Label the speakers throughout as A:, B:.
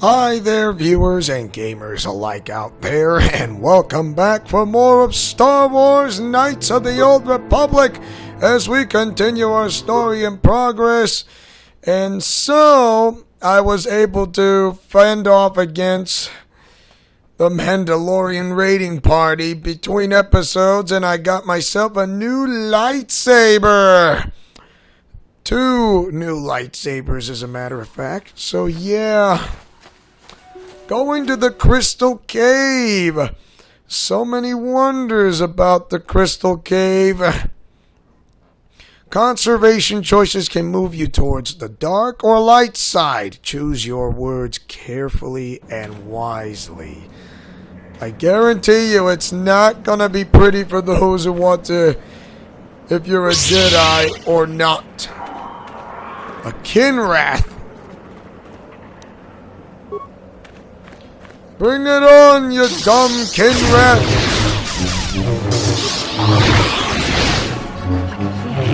A: Hi there, viewers and gamers alike out there, and welcome back for more of Star Wars Knights of the Old Republic as we continue our story in progress. And so, I was able to fend off against the Mandalorian raiding party between episodes, and I got myself a new lightsaber. 2 new lightsabers, as a matter of fact. So yeah, going to the Crystal Cave. So many wonders about the Crystal Cave. Conservation choices can move you towards the dark or light side. Choose your words carefully and wisely. I guarantee you it's not gonna be pretty for those who want to, if you're a Jedi or not. A Kinrath. Bring it on, you dumb Kinrath.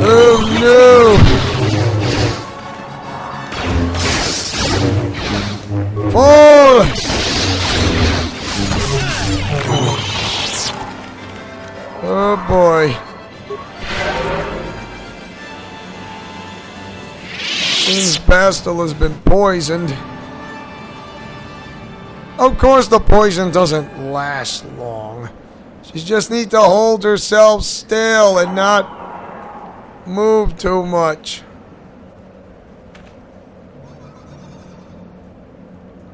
A: Oh no. Fall. Oh boy. Seems Bastila has been poisoned. Of course the poison doesn't last long. She just needs to hold herself still and not move too much.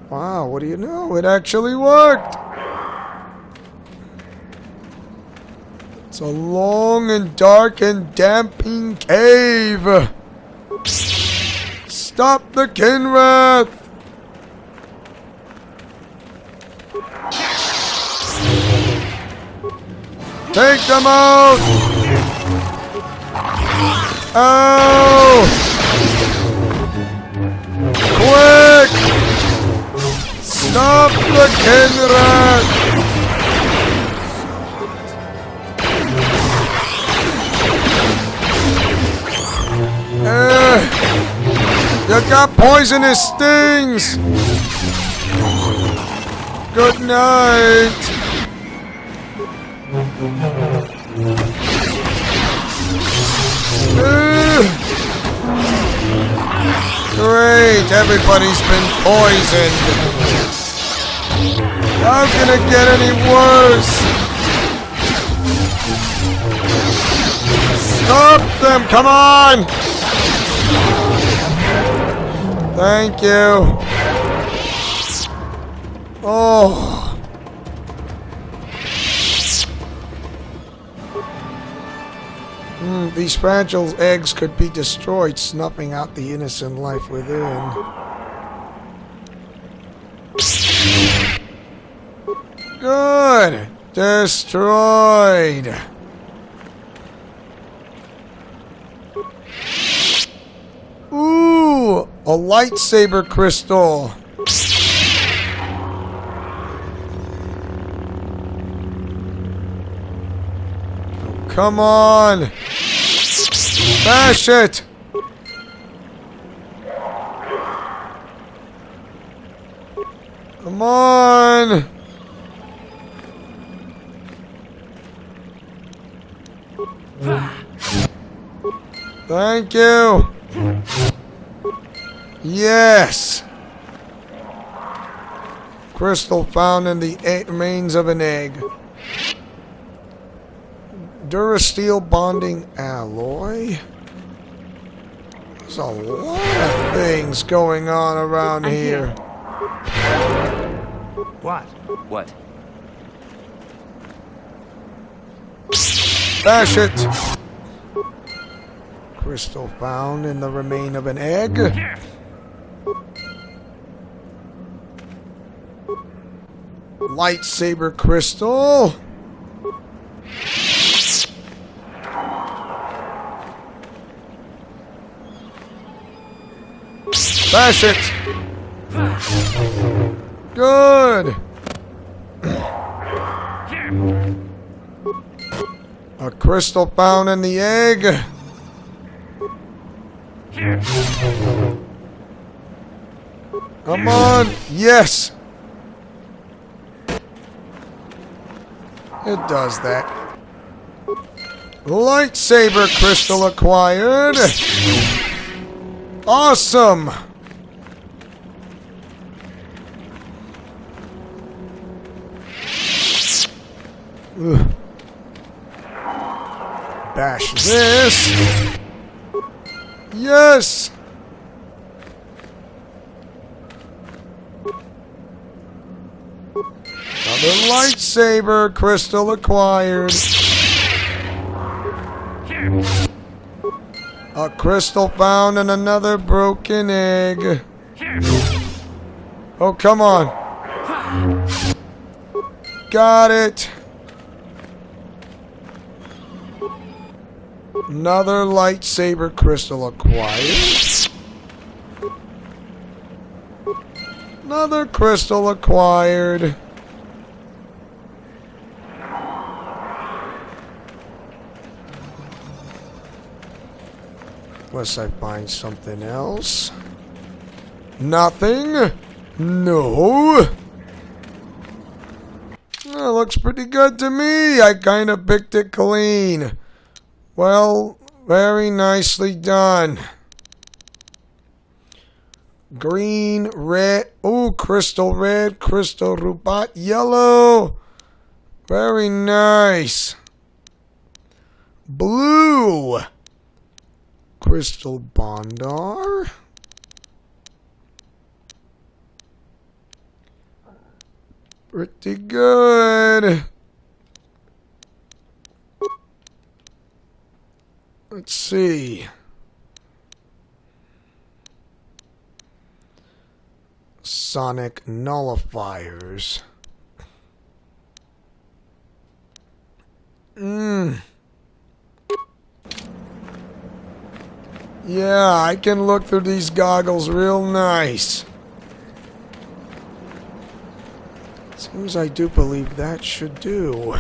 A: Wow, what do you know? It actually worked. It's a long and dark and damping cave. Stop the Kinrath! Take them out! Oh! Quick! Stop the Kinrath! You got poisonous stings! Good night! Great, everybody's been poisoned. How can it get any worse? Stop them, come on! Thank you. Oh. These fragile eggs could be destroyed, snuffing out the innocent life within. Good. Destroyed. Ooh, a lightsaber crystal. Oh, come on. Smash it. Come on. Thank you. Yes! Crystal found in the remains of an egg. Durasteel bonding alloy. There's a lot of things going on around here.
B: What? What?
A: Bash it! Crystal found in the remain of an egg. Lightsaber crystal. Bash it. Good. A crystal found in the egg. Come on. Yes. It does that. Lightsaber crystal acquired. Awesome. Ugh. Bash this. Yes. Another lightsaber crystal acquired. A crystal found and another broken egg. Oh, come on. Got it. Another lightsaber crystal acquired. Another crystal acquired. Unless I find something else. Nothing? No. That looks pretty good to me. I kind of picked it clean. Well, very nicely done. Green, red. Oh, crystal red, crystal rubat yellow. Very nice. Blue. Crystal Bondar. Pretty good. Let's see. Sonic nullifiers. Yeah, I can look through these goggles real nice. Seems I do believe that should do.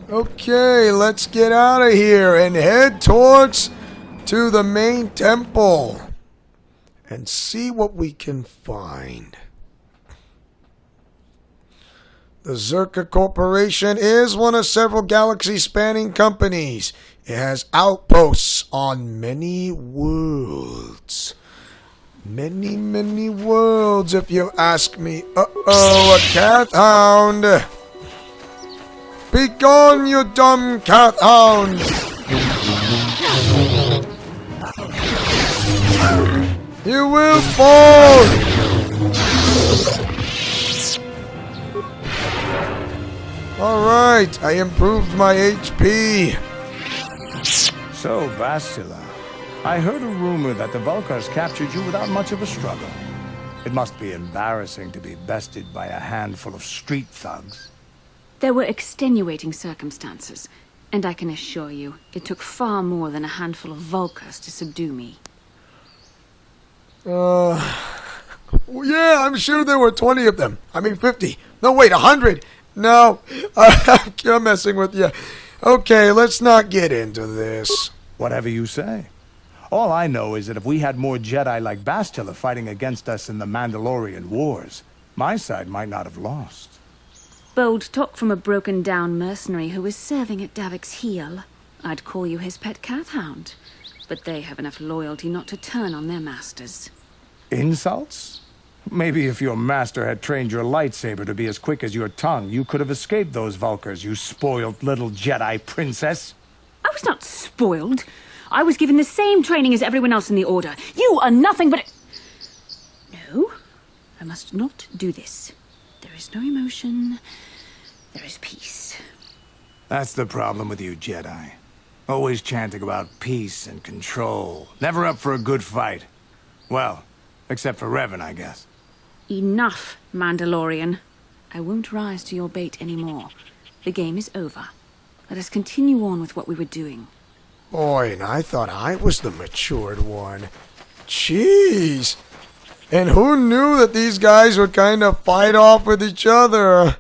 A: Okay, let's get out of here and head towards to the main temple and see what we can find. The Zerka Corporation is one of several galaxy-spanning companies. It has outposts on many worlds. Many, many worlds, if you ask me. Uh-oh, a cat hound. Be gone, you dumb cat hound. You will fall. Alright, I improved my HP.
B: So, Bastila, I heard a rumor that the Vulkars captured you without much of a struggle. It must be embarrassing to be bested by a handful of street thugs.
C: There were extenuating circumstances, and I can assure you, it took far more than a handful of Vulkars to subdue me.
A: Yeah, I'm sure there were 20 of them. I mean 50. No, wait, 100. No, I'm messing with you. Okay, let's not get into this.
B: Whatever you say. All I know is that if we had more Jedi like Bastila fighting against us in the Mandalorian Wars, my side might not have lost.
C: Bold talk from a broken-down mercenary who is serving at Davik's heel. I'd call you his pet cat hound, but they have enough loyalty not to turn on their masters.
B: Insults? Maybe if your master had trained your lightsaber to be as quick as your tongue, you could have escaped those Vulkars, you spoiled little Jedi princess.
C: I was not spoiled. I was given the same training as everyone else in the Order. You are nothing but... No, I must not do this. There is no emotion. There is peace.
B: That's the problem with you Jedi. Always chanting about peace and control. Never up for a good fight. Well, except for Revan, I guess.
C: Enough, Mandalorian. I won't rise to your bait anymore. The game is over. Let us continue on with what we were doing.
A: Boy, and I thought I was the matured one. Jeez. And who knew that these guys would kind of fight off with each other?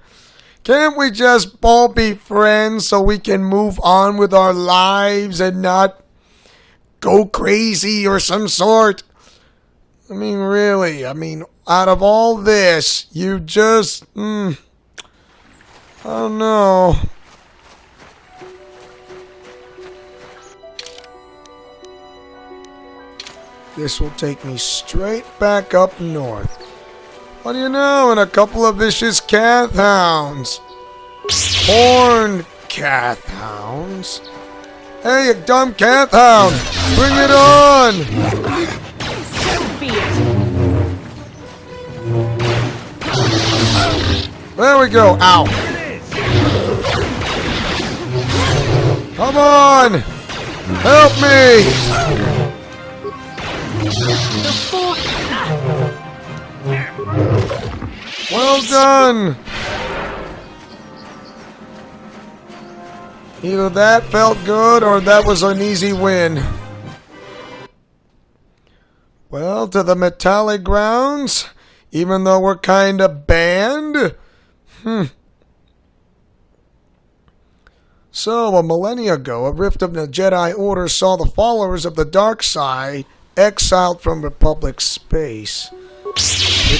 A: Can't we just all be friends so we can move on with our lives and not go crazy or some sort? I mean, really, out of all this, you just, I don't know. This will take me straight back up north. What do you know, and a couple of vicious Cath Hounds. Horned Cath Hounds. Hey, you dumb Cath Hound! Bring it on!
C: So be it.
A: There we go. Ow. Come on! Help me! Well done! Either that felt good or that was an easy win. Well, to the metallic grounds, even though we're kinda banned. So, a millennia ago, a rift of the Jedi Order saw the followers of the dark side exiled from Republic space.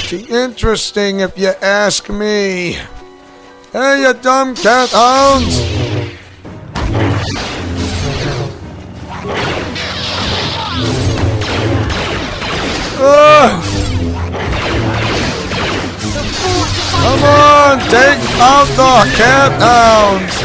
A: Pretty interesting if you ask me. Hey, you dumb Cath Hounds! Come on, take out the Cath Hounds!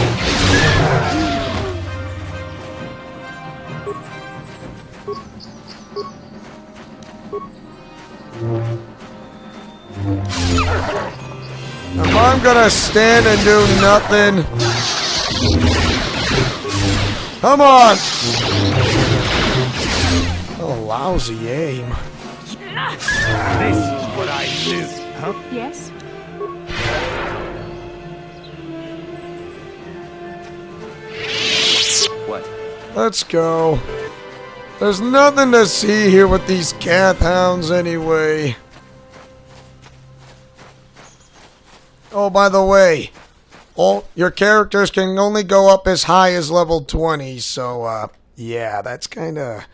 A: If I'm gonna stand and do nothing... Come on! Oh, lousy aim.
B: This is what I knew, huh?
C: Yes?
B: What?
A: Let's go. There's nothing to see here with these Cath Hounds anyway. Oh, by the way, all your characters can only go up as high as level 20, so, yeah, that's kinda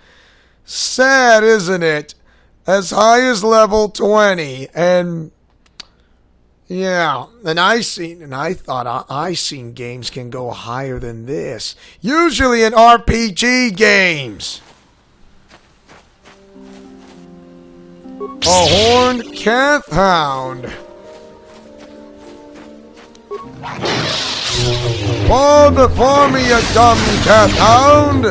A: sad, isn't it? As high as level 20, and yeah, and I thought I seen games can go higher than this. Usually in RPG games. A horned Cath Hound. Fall before me, you dumb Cath Hound!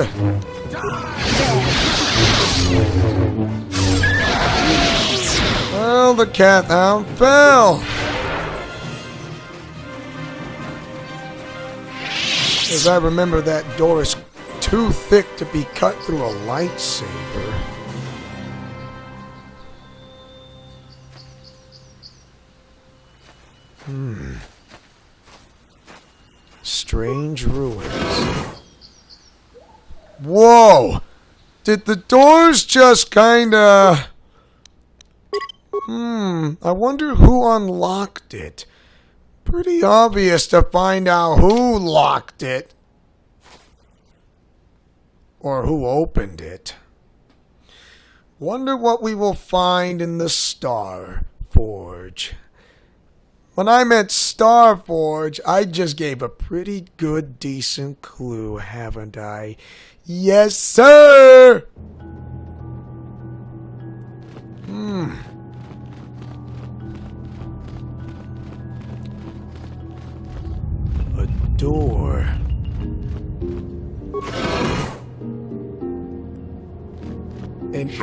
A: Well, the Cath Hound fell. As I remember, that door is too thick to be cut through a lightsaber. Strange ruins. Whoa! Did the doors just kinda... I wonder who unlocked it. Pretty obvious to find out who locked it. Or who opened it. Wonder what we will find in the Star Forge. When I meant Star Forge, I just gave a pretty good, decent clue, haven't I? Yes, sir! A door. And this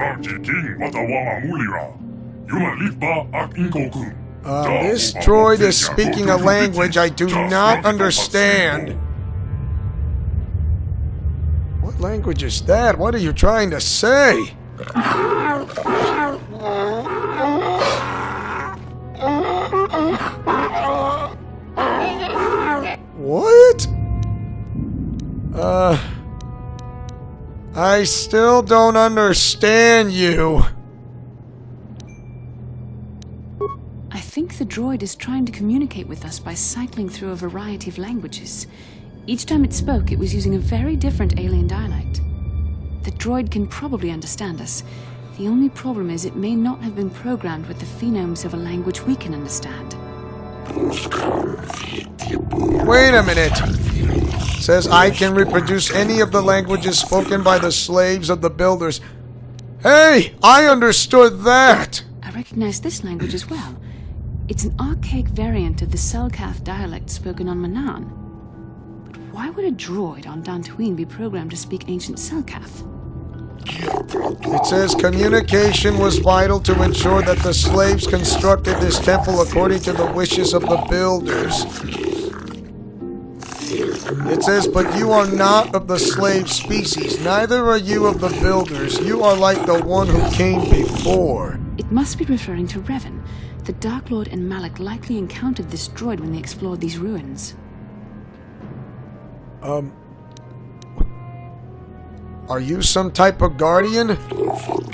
A: droid is speaking a language I do not understand. What language is that? What are you trying to say? What? I still don't understand you.
C: I think the droid is trying to communicate with us by cycling through a variety of languages. Each time it spoke, it was using a very different alien dialect. The droid can probably understand us. The only problem is it may not have been programmed with the phonemes of a language we can understand.
A: Wait a minute. Says I can reproduce any of the languages spoken by the slaves of the builders. Hey, I understood that.
C: I recognize this language as well. It's an archaic variant of the Selkath dialect spoken on Manaan. But why would a droid on Dantooine be programmed to speak ancient Selkath?
A: It says communication was vital to ensure that the slaves constructed this temple according to the wishes of the builders. It says, but you are not of the slave species, neither are you of the builders. You are like the one who came before.
C: It must be referring to Revan. The Dark Lord and Malak likely encountered this droid when they explored these ruins.
A: Are you some type of guardian?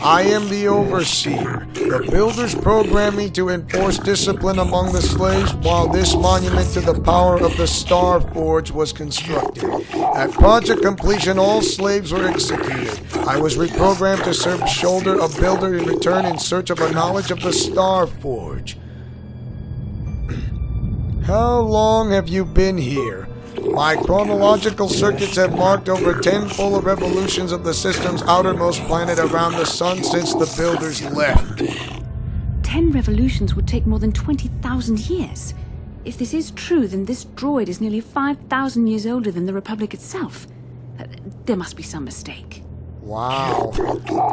A: I am the overseer. The builders programmed me to enforce discipline among the slaves while this monument to the power of the Star Forge was constructed. At project completion, all slaves were executed. I was reprogrammed to serve shoulder a builder in return in search of a knowledge of the Star Forge. How long have you been here? My chronological circuits have marked over 10 full revolutions of the system's outermost planet around the sun since the builders left.
C: 10 revolutions would take more than 20,000 years. If this is true, then this droid is nearly 5,000 years older than the Republic itself. There must be some mistake.
A: Wow.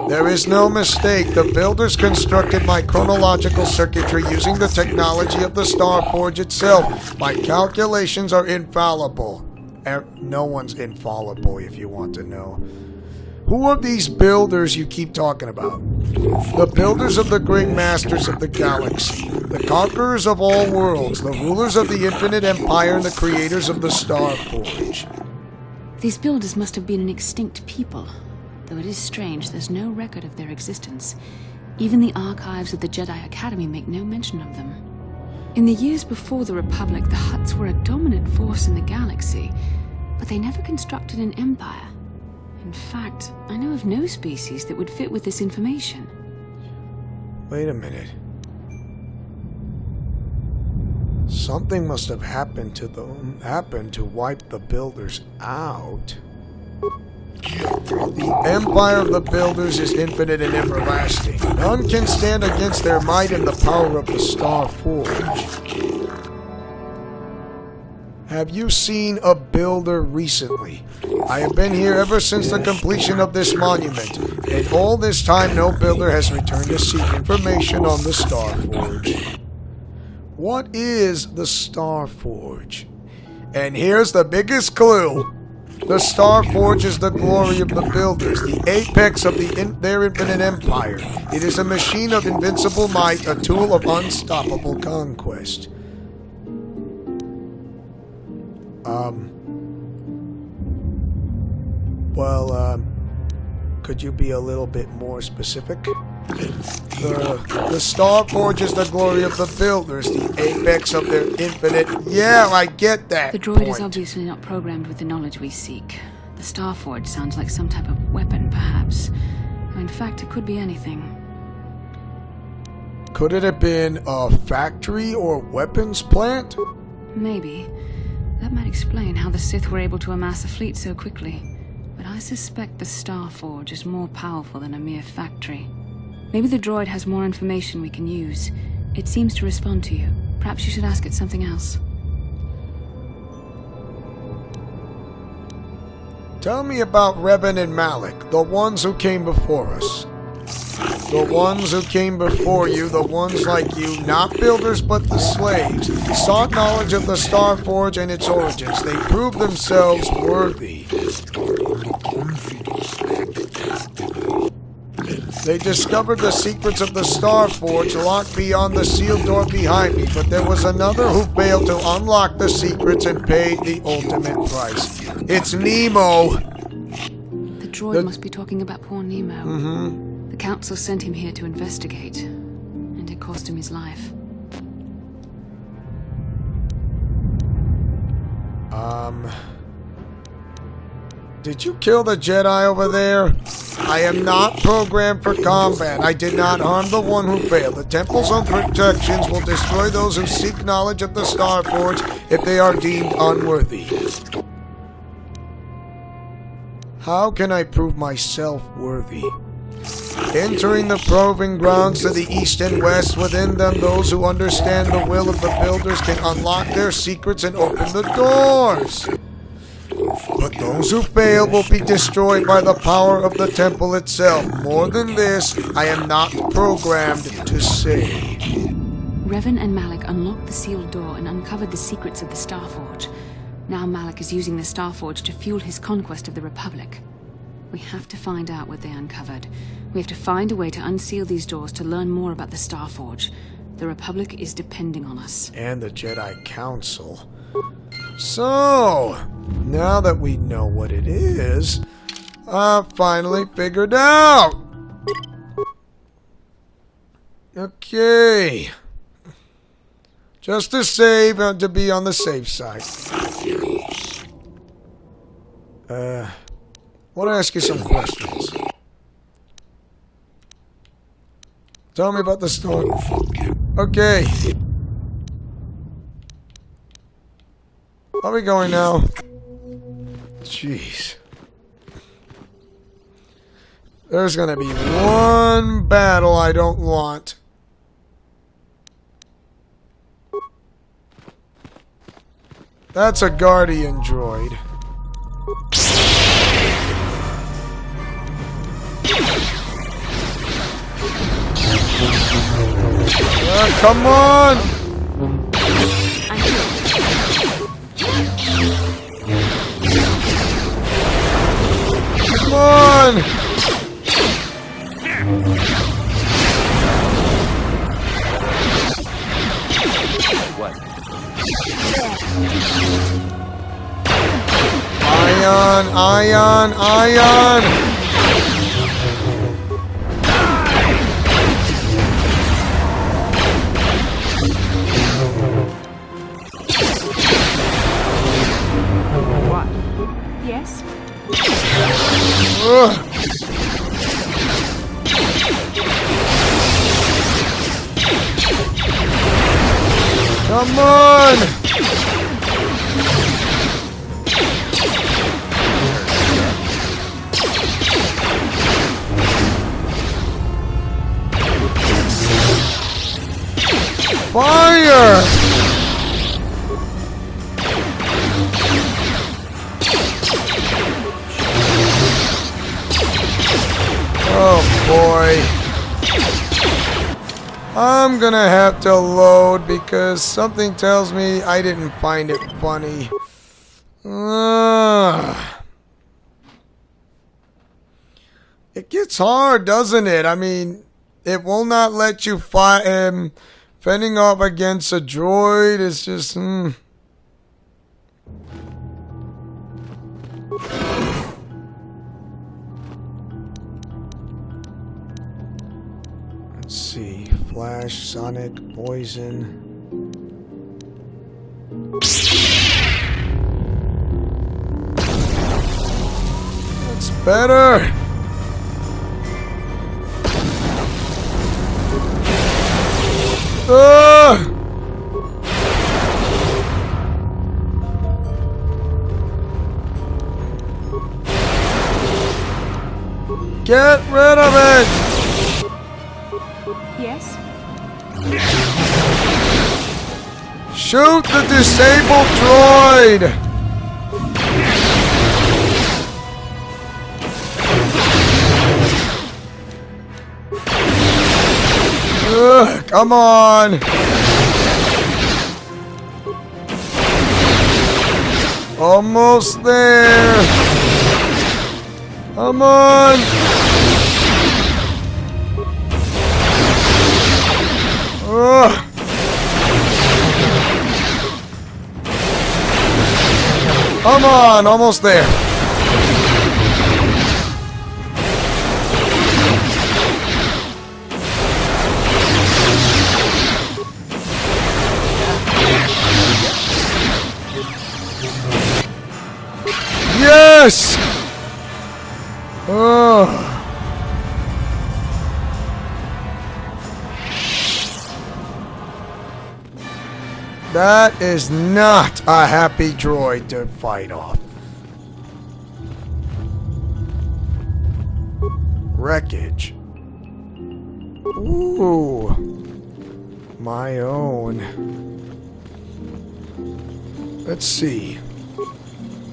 A: There is no mistake. The builders constructed my chronological circuitry using the technology of the Star Forge itself. My calculations are infallible. No one's infallible, if you want to know. Who are these builders you keep talking about? The builders of the great masters of the galaxy, the conquerors of all worlds, the rulers of the infinite empire, and the creators of the Star Forge.
C: These builders must have been an extinct people. Though it is strange, there's no record of their existence. Even the archives of the Jedi Academy make no mention of them. In the years before the Republic, the Hutts were a dominant force in the galaxy, but they never constructed an empire. In fact, I know of no species that would fit with this information.
A: Wait a minute. Something must have happened to wipe the builders out. The empire of the builders is infinite and everlasting. None can stand against their might and the power of the Star Forge. Have you seen a builder recently? I have been here ever since the completion of this monument, and all this time no builder has returned to seek information on the Star Forge. What is the Star Forge? And here's the biggest clue. The Star Forge is the glory of the builders, the apex of their infinite empire. It is a machine of invincible might, a tool of unstoppable conquest. Could you be a little bit more specific? The Star Forge is the glory of the builders, the apex of their infinite... Yeah, I get that
C: The droid
A: point.
C: is obviously not programmed with the knowledge we seek. The Star Forge sounds like some type of weapon, perhaps. Or in fact, it could be anything.
A: Could it have been a factory or weapons plant?
C: Maybe. That might explain how the Sith were able to amass a fleet so quickly. But I suspect the Star Forge is more powerful than a mere factory. Maybe the droid has more information we can use. It seems to respond to you. Perhaps you should ask it something else.
A: Tell me about Revan and Malak, the ones who came before us. The ones who came before you, the ones like you, not builders but the slaves, sought knowledge of the Star Forge and its origins. They proved themselves worthy. They discovered the secrets of the Star Forge locked beyond the sealed door behind me, but there was another who failed to unlock the secrets and paid the ultimate price. It's Nemo!
C: The droid must be talking about poor Nemo.
A: Mm-hmm.
C: The Council sent him here to investigate, and it cost him his life.
A: Did you kill the Jedi over there? I am not programmed for combat. I did not harm the one who failed. The temple's own protections will destroy those who seek knowledge of the Starforge if they are deemed unworthy. How can I prove myself worthy? Entering the proving grounds to the east and west, within them those who understand the will of the builders can unlock their secrets and open the doors. But those who fail will be destroyed by the power of the temple itself. More than this, I am not programmed to say.
C: Revan and Malak unlocked the sealed door and uncovered the secrets of the Starforge. Now Malak is using the Starforge to fuel his conquest of the Republic. We have to find out what they uncovered. We have to find a way to unseal these doors to learn more about the Starforge. The Republic is depending on us.
A: And the Jedi Council. So, now that we know what it is, I finally figured out. Okay. Just to save, to be on the safe side. I want to ask you some questions. Tell me about the story. Okay. Are we going now? Jeez. There's gonna be one battle I don't want. That's a Guardian droid. Come on! Come on!
D: What?
A: Ion!
D: What?
C: Yes?
A: Ugh. Come on! Fire! Oh boy. I'm gonna have to load because something tells me I didn't find it funny. It gets hard, doesn't it? I mean, it will not let you fight him. Fending off against a droid is just... Let's see. Flash, Sonic, Poison. That's better! Get rid of it!
C: Yes?
A: Shoot the disabled droid! Come on! Almost there! Come on! Come on, almost there. Yes! That is not a happy droid to fight off. Wreckage. Ooh. My own. Let's see.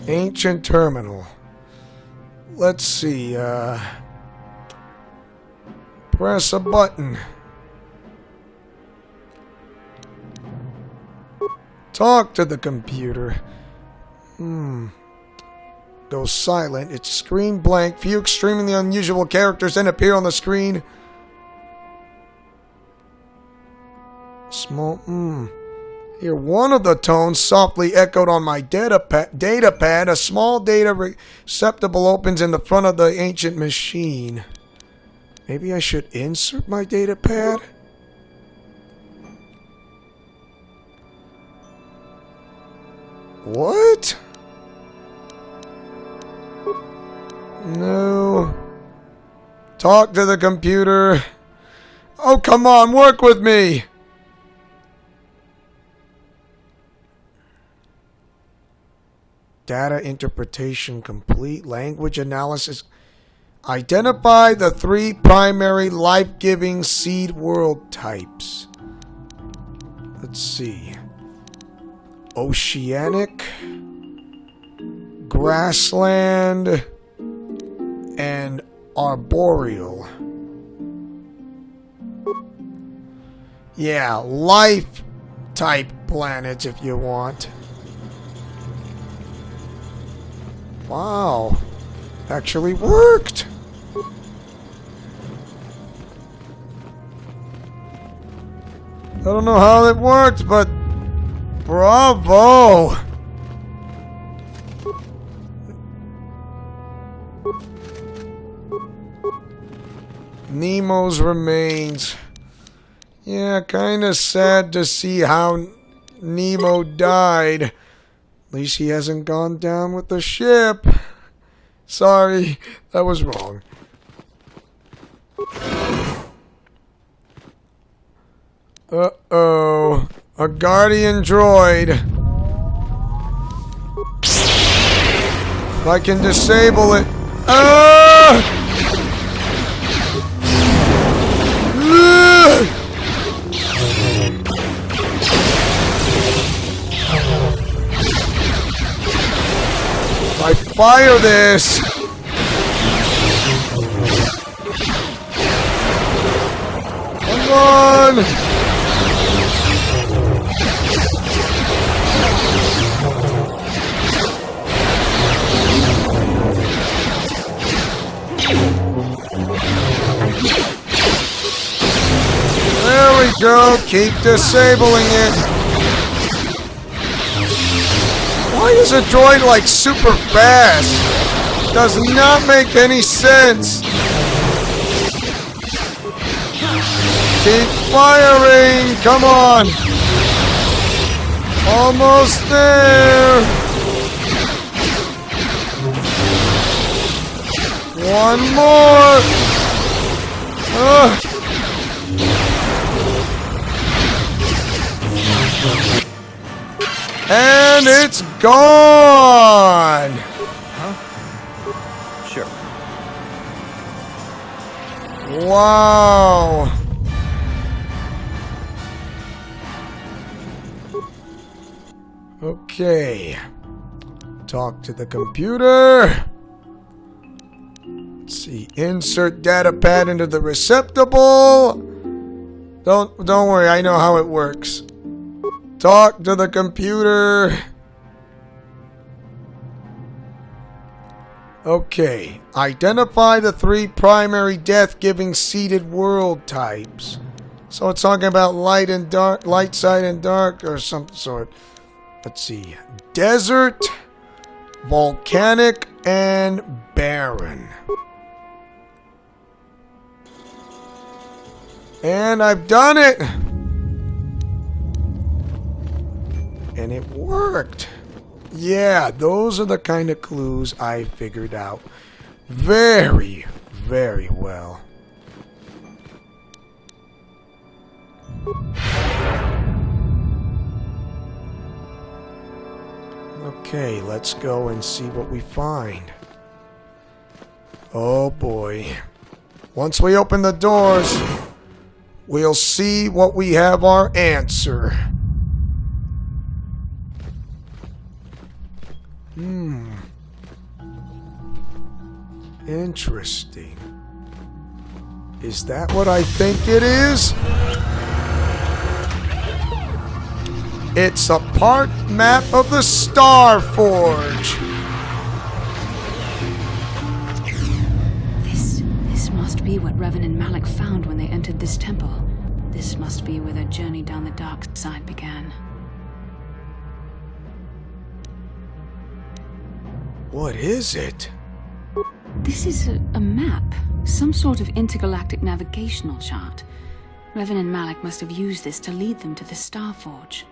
A: Ancient terminal. Let's see, press a button. Talk to the computer. Goes silent. Its screen blank. Few extremely unusual characters then appear on the screen. Small. Hear one of the tones softly echoed on my data pad. A small data receptacle opens in the front of the ancient machine. Maybe I should insert my data pad? What? No. Talk to the computer. Oh, come on, work with me. Data interpretation complete. Language analysis. Identify the 3 primary life-giving seed world types. Let's see. Oceanic, grassland, and arboreal. Yeah, life-type planets if you want. Wow, actually worked. I don't know how it worked, but bravo! Nemo's remains. Yeah, kinda sad to see how Nemo died. At least he hasn't gone down with the ship. Sorry, that was wrong. Uh-oh. A guardian droid. If I can disable it. Ah! I fire this. Come on. There we go. Keep disabling it. Why is a droid like super fast? Does not make any sense. Keep firing. Come on. Almost there. One more. And it's gone!
D: Huh? Sure.
A: Wow! Okay. Talk to the computer. Let's see. Insert data pad into the receptacle. Don't worry, I know how it works. Talk to the computer. Okay. Identify the 3 primary death-giving seeded world types. So it's talking about light and dark, light side and dark, or some sort. Let's see. Desert, volcanic, and barren. And I've done it! And it worked. Yeah, those are the kind of clues I figured out very, very well. Okay, let's go and see what we find. Oh boy. Once we open the doors, we'll see what we have our answer. Interesting. Is that what I think it is? It's a part map of the Star Forge.
C: This must be what Revan and Malak found when they entered this temple. This must be where their journey down the dark side began.
A: What is it?
C: This is a map. Some sort of intergalactic navigational chart. Revan and Malak must have used this to lead them to the Star Forge.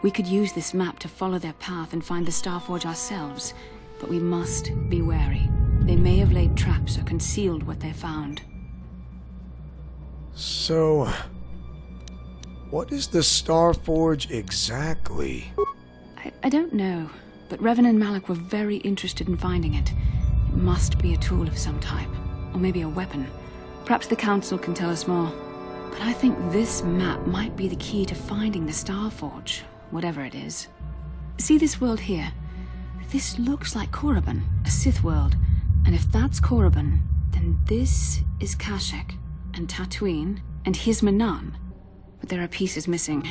C: We could use this map to follow their path and find the Star Forge ourselves, but we must be wary. They may have laid traps or concealed what they found.
A: So, what is the Star Forge exactly?
C: I don't know, but Revan and Malak were very interested in finding it. It must be a tool of some type, or maybe a weapon. Perhaps the Council can tell us more. But I think this map might be the key to finding the Star Forge, whatever it is. See this world here? This looks like Korriban, a Sith world. And if that's Korriban, then this is Kashyyyk, and Tatooine, and here's Manaan. But there are pieces missing.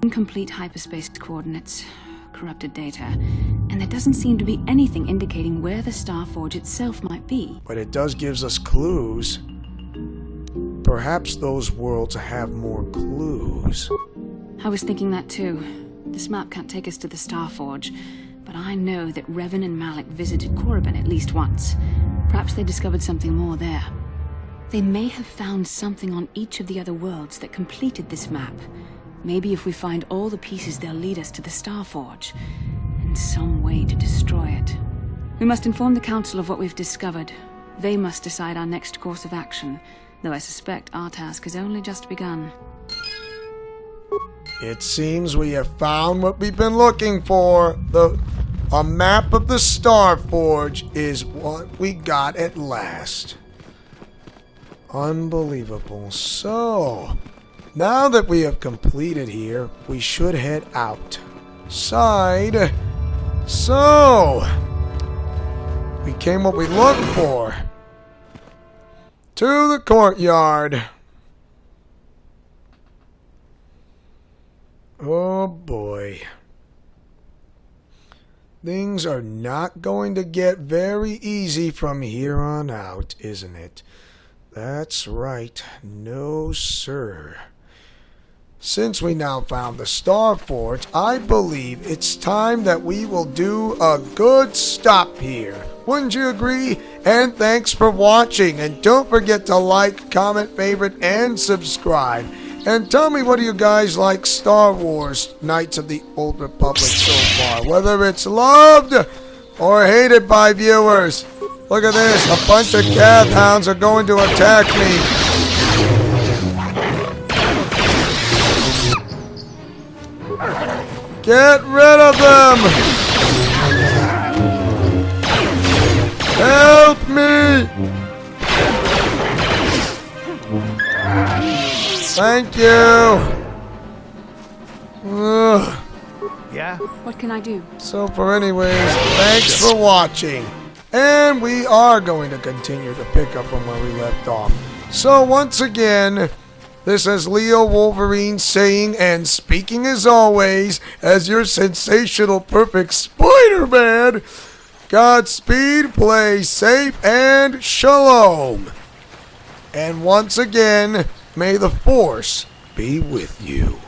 C: Incomplete hyperspace coordinates, corrupted data, and there doesn't seem to be anything indicating where the Star Forge itself might be.
A: But it does gives us clues. Perhaps those worlds have more clues.
C: I was thinking that too. This map can't take us to the Star Forge, but I know that Revan and Malak visited Korriban at least once. Perhaps they discovered something more there. They may have found something on each of the other worlds that completed this map. Maybe if we find all the pieces, they'll lead us to the Star Forge, and some way to destroy it. We must inform the Council of what we've discovered. They must decide our next course of action, though I suspect our task has only just begun.
A: It seems we have found what we've been looking for. A map of the Star Forge is what we got at last. Unbelievable. So, now that we have completed here, we should head outside. So, we came what we looked for. To the courtyard. Oh boy. Things are not going to get very easy from here on out, isn't it? That's right. No, sir. Since we now found the Star Forge, I believe it's time that we will do a good stop here. Wouldn't you agree? And thanks for watching. And don't forget to like, comment, favorite, and subscribe. And tell me, what do you guys like Star Wars Knights of the Old Republic so far? Whether it's loved or hated by viewers. Look at this. A bunch of Cath Hounds are going to attack me. Get rid of them! Help me! Thank you! Ugh.
B: Yeah?
C: What can I do?
A: So for anyways, thanks for watching. And we are going to continue to pick up from where we left off. So once again, this is Leo Wolverine saying and speaking as always as your sensational perfect Spider-Man. Godspeed, play safe, and shalom. And once again, may the Force be with you.